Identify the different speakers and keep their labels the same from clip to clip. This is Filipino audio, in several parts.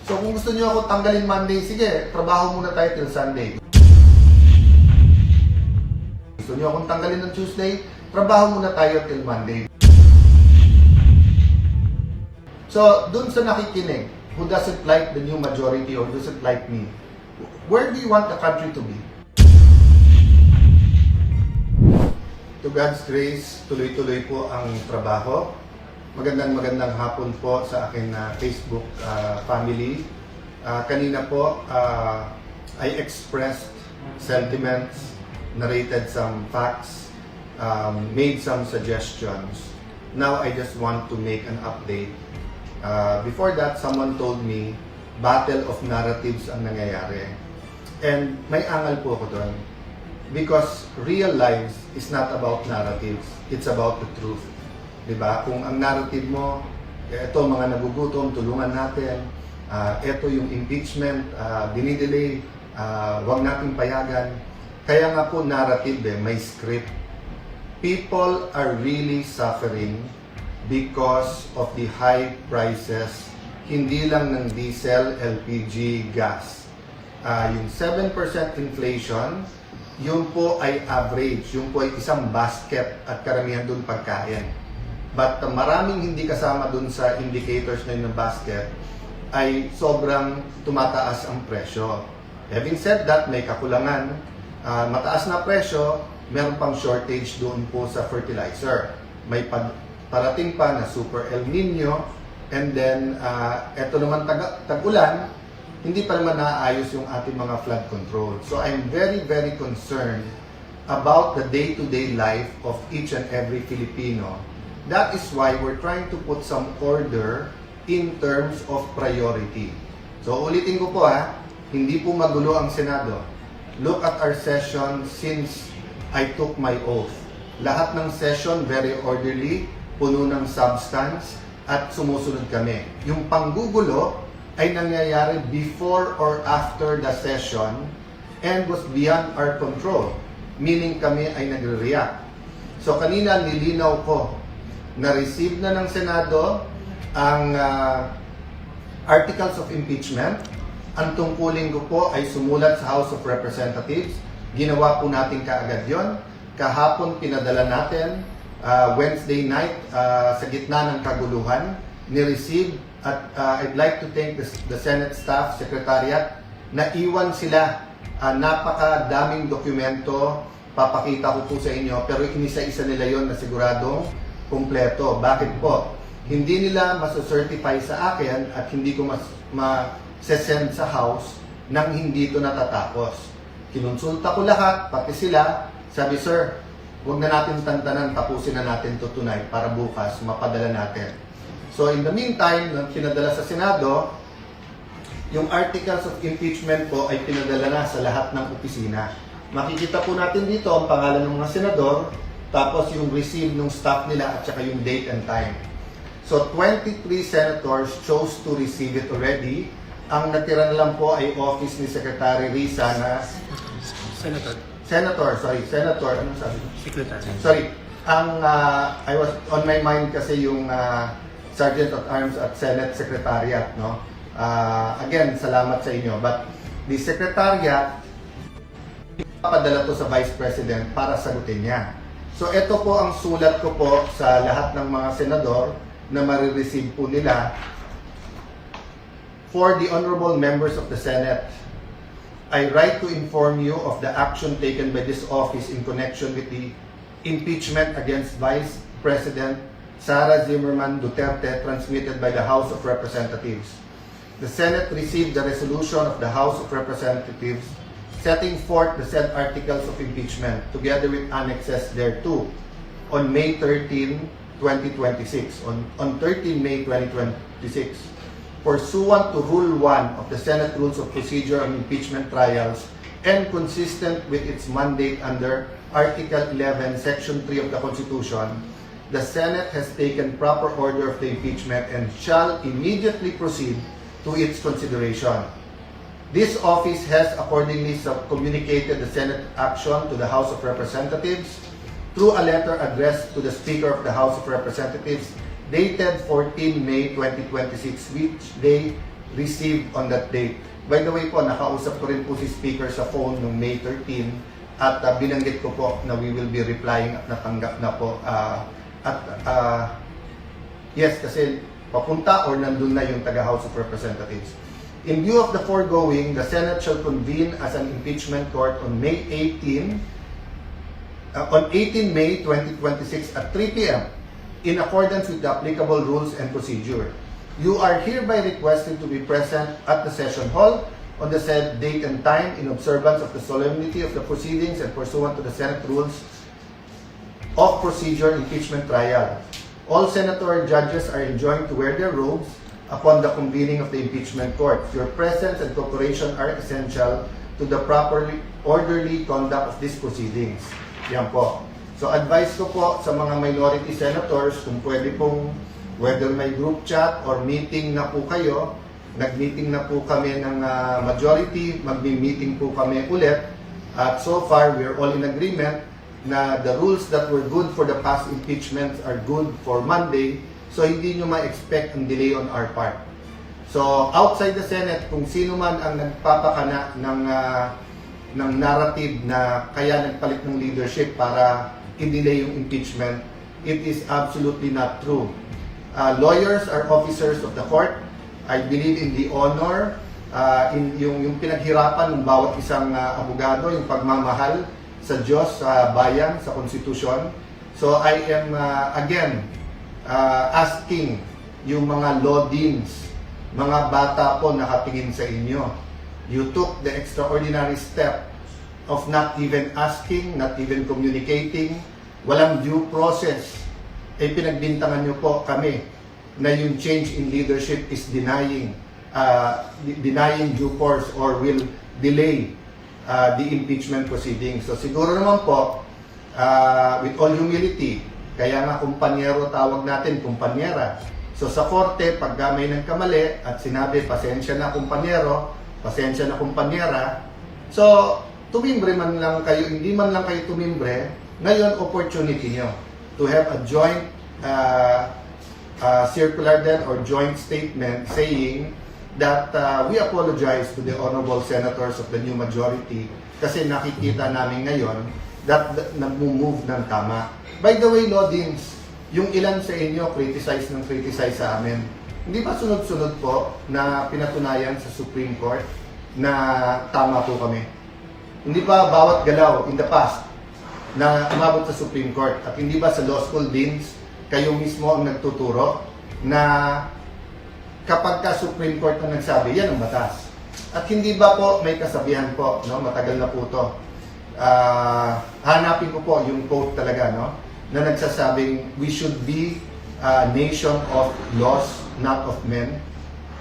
Speaker 1: So kung gusto niyo ako tanggalin Monday, sige, trabaho muna tayo till Sunday. Gusto niyo akong tanggalin ng Tuesday, trabaho muna tayo till Monday. So, dun sa nakikinig, who doesn't like the new majority or doesn't like me, where do you want the country to be? To God's grace, tuloy-tuloy po ang trabaho. Magandang hapon po sa akin na Facebook family. Kanina po, I expressed sentiments, narrated some facts, made some suggestions. Now, I just want to make an update. Before that, someone told me, battle of narratives ang nangyayari. And may angal po ako doon. Because real lives is not about narratives. It's about the truth. Diba? Kung ang narrative mo, ito mga nagugutom, tulungan natin. Ito yung impeachment, dinidelay, wag nating payagan. Kaya nga po narrative may script. People are really suffering because of the high prices, hindi lang ng diesel, LPG, gas. Yung 7% inflation, yun po ay average, yun po ay isang basket at karamihan dun pagkain. But maraming hindi kasama dun sa indicators na yun ng basket ay sobrang tumataas ang presyo. Having said that, may kakulangan. Mataas na presyo, meron pang shortage doon po sa fertilizer. May parating pa na super El Nino, and then eto naman tag-ulan, hindi pa naman naayos yung ating mga flood control. So I'm very concerned about the day-to-day life of each and every Filipino. That is why we're trying to put some order in terms of priority. So ulitin ko po hindi po magulo ang Senado. Look at our session since I took my oath. Lahat ng session very orderly, puno ng substance, at sumusunod kami. Yung panggugulo ay nangyayari before or after the session and was beyond our control. Meaning kami ay nagre-react. So kanina nilinaw ko, na-receive na ng Senado ang articles of impeachment. Ang tungkulin ko po ay sumulat sa House of Representatives. Ginawa po natin kaagad yon. Kahapon pinadala natin, Wednesday night, sa gitna ng kaguluhan, ni-receive at I'd like to thank the Senate staff, Secretariat, na iwan sila. Napakadaming dokumento, papakita ko po sa inyo, pero inisa-isa nila yon na siguradong kumpleto. Bakit po? Hindi nila masacertify sa akin at hindi ko send sa House nang hindi ito natatapos. Kinonsulta ko lahat, pati sila. Sabi, sir, huwag na natin tantanan, tapusin na natin ito tonight para bukas mapadala natin. So in the meantime, nang pinadala sa Senado, yung articles of impeachment po ay pinadala na sa lahat ng opisina. Makikita po natin dito ang pangalan ng mga senador, tapos yung receive ng staff nila at saka yung date and time. So 23 senators chose to receive it already. Ang natira na lang po ay office ni Secretary Risa na Senator, anong sabi ko?
Speaker 2: Secretary.
Speaker 1: Sorry, I was on my mind kasi yung Sergeant at Arms at Senate Secretariat, no? Again, salamat sa inyo. But the Secretariat, papadala to sa Vice President para sagutin niya. So ito po ang sulat ko po sa lahat ng mga senador na marireceive po nila. For the honorable members of the Senate, I write to inform you of the action taken by this office in connection with the impeachment against Vice President Sara Zimmerman Duterte transmitted by the House of Representatives. The Senate received the resolution of the House of Representatives setting forth the said articles of impeachment together with annexes thereto on May 13, 2026. On 13 May 2026. Pursuant to Rule 1 of the Senate Rules of Procedure on Impeachment Trials and consistent with its mandate under Article 11, Section 3 of the Constitution, the Senate has taken proper order of the impeachment and shall immediately proceed to its consideration. This office has accordingly communicated the Senate action to the House of Representatives through a letter addressed to the Speaker of the House of Representatives dated 14 May 2026, which they received on that date. By the way po, nakausap ko rin po si Speaker sa phone noong May 13 at binanggit ko po na we will be replying at natanggap na po. Yes, kasi papunta or nandun na yung taga-House of Representatives. In view of the foregoing, the Senate shall convene as an impeachment court on 18 May 2026 at 3 p.m. in accordance with the applicable rules and procedure. You are hereby requested to be present at the session hall on the said date and time in observance of the solemnity of the proceedings and pursuant to the Senate Rules of Procedure impeachment trial. All senator judges are enjoined to wear their robes upon the convening of the impeachment court. Your presence and cooperation are essential to the properly orderly conduct of these proceedings. Yan po. So advice ko po sa mga minority senators kung pwede pong whether may group chat or meeting na po kayo, nag-meeting na po kami ng majority, mag-meeting po kami ulit. At so far, we're all in agreement na the rules that were good for the past impeachments are good for Monday. So hindi nyo ma-expect ang delay on our part. So outside the Senate, kung sino man ang nagpapakana ng narrative na kaya nagpalit ng leadership para i-delay yung impeachment, it is absolutely not true. Lawyers are officers of the court. I believe in the honor, in yung pinaghirapan ng bawat isang abogado, yung pagmamahal sa Diyos, sa bayan, sa konstitusyon. So I am again asking yung mga law deans, mga bata po nakatingin sa inyo. You took the extraordinary step of not even asking, not even communicating, walang due process. Pinagbintangan nyo po kami na yung change in leadership is denying due course or will delay the impeachment proceedings. So siguro naman po, with all humility, kaya nga kumpanyero tawag natin, kumpanyera. So sa korte, pag may nagkamali at sinabi, pasensya na kumpanyero, pasensya na kumpanyera, so tumimbre man lang kayo, hindi man lang kayo tumimbre, ngayon opportunity nyo to have a joint circular then or joint statement saying that we apologize to the honorable senators of the new majority kasi nakikita namin ngayon that nag-move ng tama. By the way, Lodins, yung ilan sa inyo criticize sa amin. Hindi ba sunod-sunod po na pinatunayan sa Supreme Court na tama po kami? Hindi ba bawat galaw in the past na umabot sa Supreme Court at hindi ba sa law school deans kayo mismo ang nagtuturo na kapag ka Supreme Court ang nagsabi, yan ang batas. At hindi ba po may kasabihan po, no? Matagal na po to. Hanapin ko po yung quote talaga, no? Na nagsasabing, we should be a nation of laws, not of men.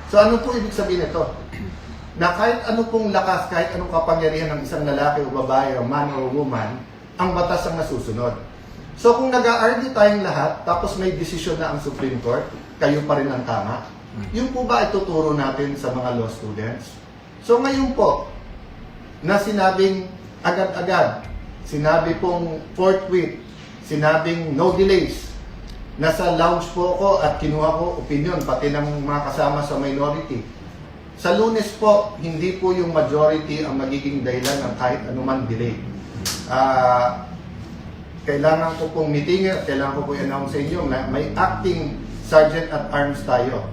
Speaker 1: So ano po ibig sabihin ito? Na kahit ano pong lakas, kahit anong kapangyarihan ng isang lalaki o babae o man or woman, ang batas ang nasusunod. So kung nag-a-argue tayong lahat, tapos may desisyon na ang Supreme Court, kayo pa rin ang tama. Yung po ba ituturo natin sa mga law students? So ngayon po, na sinabing agad-agad, sinabi pong forthwith, sinabing no delays, nasa lounge po ako at kinuha ko opinion, pati ng mga kasama sa minority. Sa Lunes po, hindi po yung majority ang magiging dahilan ng kahit anuman delay. Kailangan ko pong meeting, kailangan ko po i-announce sa inyo na may acting Sergeant at Arms tayo.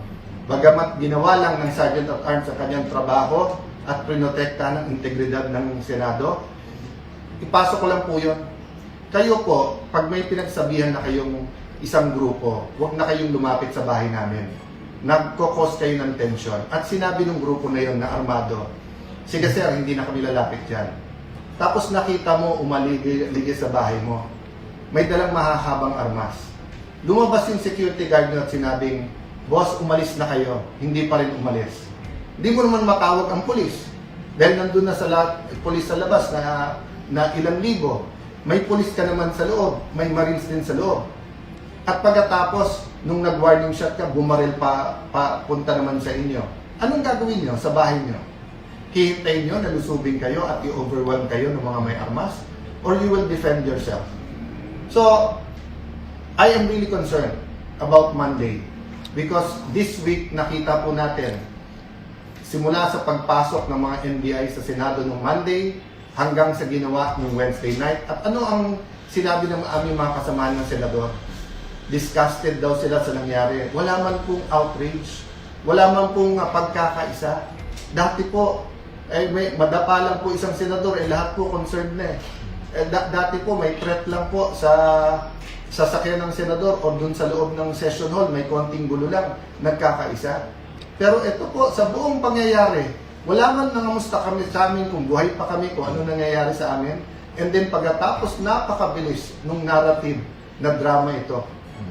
Speaker 1: Bagamat ginawa lang ng Sergeant at Arms sa kanyang trabaho at prinotekta ng integridad ng Senado, ipasok ko lang po yun. Kayo po, pag may pinagsabihan na kayong isang grupo, huwag na kayong lumapit sa bahay namin. Nagkokos kayo ng tension. At sinabi ng grupo na yun na armado, sige sir, hindi na kami lalapit dyan. Tapos nakita mo, umaligay sa bahay mo. May dalang mahahabang armas. Lumabas yung security guard nyo at sinabing, boss, umalis na kayo. Hindi pa rin umalis. Hindi mo naman matawag ang pulis. Dahil nandun na sa pulis sa labas na ilang libo. May pulis ka naman sa loob. May marines din sa loob. At pagkatapos, nung nag-warning shot ka, bumaril pa punta naman sa inyo. Anong gagawin nyo sa bahay nyo? Hihintayin nyo, nalusubin kayo at i-overwhelm kayo ng mga may armas? Or you will defend yourself? So, I am really concerned about Monday. Because this week, nakita po natin simula sa pagpasok ng mga NBI sa Senado noong Monday hanggang sa ginawa noong Wednesday night. At ano ang sinabi ng aming mga kasamahan ng senador? Disgusted daw sila sa nangyari. Wala man pong outrage, wala man pong pagkakaisa. Dati po, may madapa lang po isang senador, lahat po concerned na dati po may threat lang po sa sasakyan ng senador o dun sa loob ng session hall, may konting gulo lang, nagkakaisa. Pero ito po, sa buong pangyayari, wala man nangamusta kami sa amin kung buhay pa kami, kung ano nangyayari sa amin. And then pagkatapos, napakabilis nung narrative na drama ito.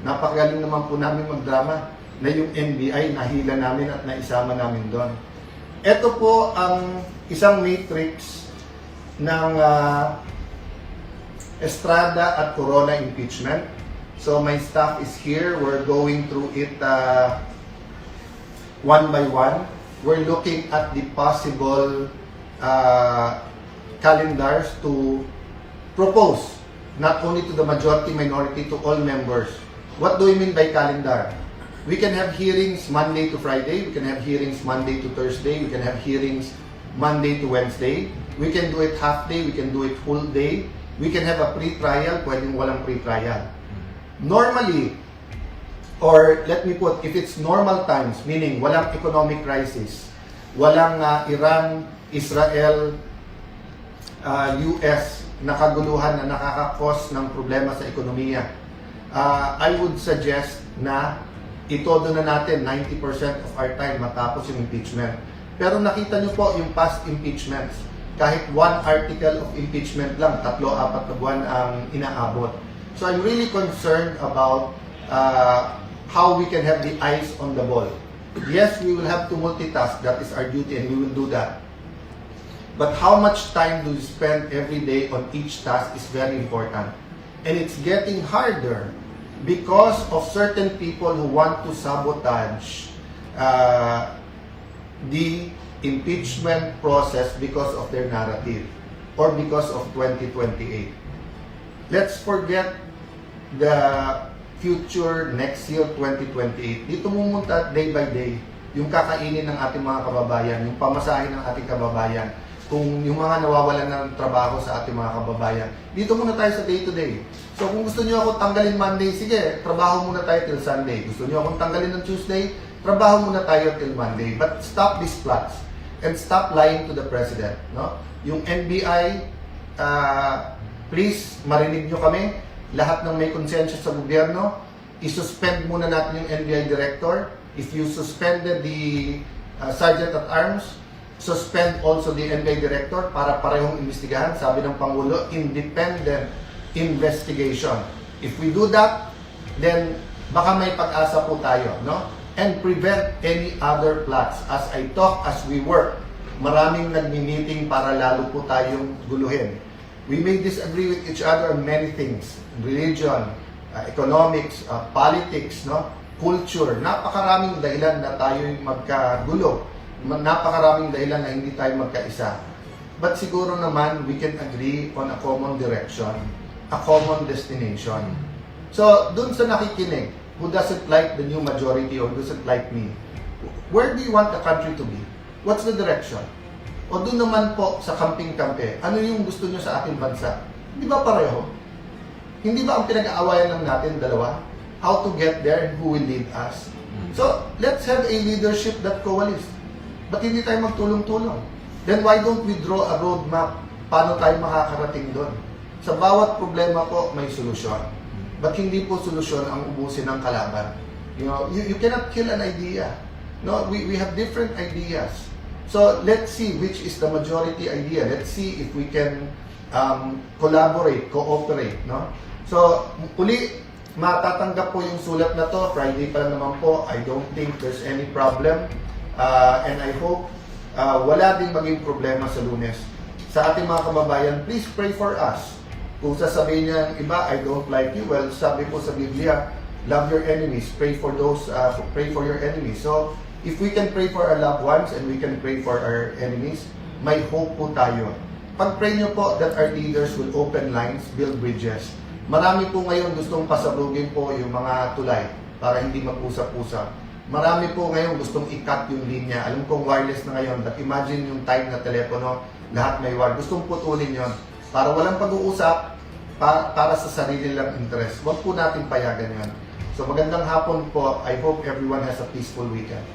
Speaker 1: Napakagaling naman po namin magdrama na yung NBI nahila namin at naisama namin doon. Ito po ang isang matrix ng Estrada at Corona impeachment. So my staff is here. We're going through it one by one. We're looking at the possible calendars to propose not only to the majority, minority, to all members. What do we mean by calendar? We can have hearings Monday to Friday. We can have hearings Monday to Thursday. We can have hearings Monday to Wednesday. We can do it half day. We can do it full day. We can have a pre-trial. Pwedeng walang pre-trial. Normally, or let me put, if it's normal times, meaning walang economic crisis, walang Iran, Israel, US na kaguluhan na nakakakos ng problema sa ekonomiya, I would suggest na itodo na natin 90% of our time matapos yung impeachment. Pero nakita nyo po yung past impeachments. Kahit one article of impeachment lang, 3-4 na buwan ang inaabot. So I'm really concerned about how we can have the eyes on the ball. Yes, we will have to multitask. That is our duty and we will do that. But how much time do we spend every day on each task is very important. And it's getting harder because of certain people who want to sabotage the impeachment process because of their narrative or because of 2028. Let's forget the future next year, 2028. Dito mumunta day by day yung kakainin ng ating mga kababayan, yung pamasahin ng ating kababayan, kung yung mga nawawalan ng trabaho sa ating mga kababayan. Dito muna tayo sa day to day. So kung gusto niyo ako tanggalin Monday, sige, trabaho muna tayo till Sunday. Gusto niyo akong tanggalin ng Tuesday, trabaho muna tayo till Monday. But stop these plots and stop lying to the President. No? Yung NBI, please, marinig nyo kami. Lahat ng may konsensya sa gobyerno, isuspend muna natin yung NBI Director. If you suspended the Sergeant at Arms, suspend also the NBI Director para parehong investigahan. Sabi ng Pangulo, independent investigation. If we do that, then baka may pag-asa po tayo, no? And prevent any other plots. As I talk, as we work, maraming nagmi-meeting para lalo po tayong guluhin. We may disagree with each other on many things. Religion, economics, politics, no? Culture. Napakaraming dahilan na tayo'y magkagulo. Napakaraming dahilan na hindi tayo magkaisa. But siguro naman, we can agree on a common direction, a common destination. So, dun sa nakikinig, who doesn't like the new majority or doesn't like me, where do you want the country to be? What's the direction? O dun naman po sa kamping-kampe, ano yung gusto nyo sa ating bansa? Hindi ba pareho? Hindi ba ang pinag-aawayan lang natin dalawa? How to get there and who will lead us? So, let's have a leadership that coalesce. Ba't hindi tayo magtulong-tulong? Then why don't we draw a roadmap paano tayo makakarating doon? Sa bawat problema po, may solusyon. But hindi po solusyon ang ubusin ng kalaban. You know, you cannot kill an idea. No, we have different ideas. So let's see which is the majority idea. Let's see if we can collaborate, cooperate. No? So uli, matatanggap po yung sulat na to. Friday pa lang naman po. I don't think there's any problem. And I hope wala din maging problema sa Lunes. Sa ating mga kababayan, please pray for us. Kung sasabihin niya iba, I don't like you, well, sabi po sa Biblia, love your enemies, pray for your enemies. So, if we can pray for our loved ones and we can pray for our enemies, may hope po tayo. Pag-pray niyo po that our leaders will open lines, build bridges. Marami po ngayon gustong pasabugin po yung mga tulay para hindi mag-usap-usap. Marami po ngayon gustong i-cut yung linya. Alam kong wireless na ngayon, but imagine yung type na telepono, lahat may wire. Gustong putulin yon para walang pag-uusap, para sa sarili lang interest. Huwag po natin payagan yon. So magandang hapon po. I hope everyone has a peaceful weekend.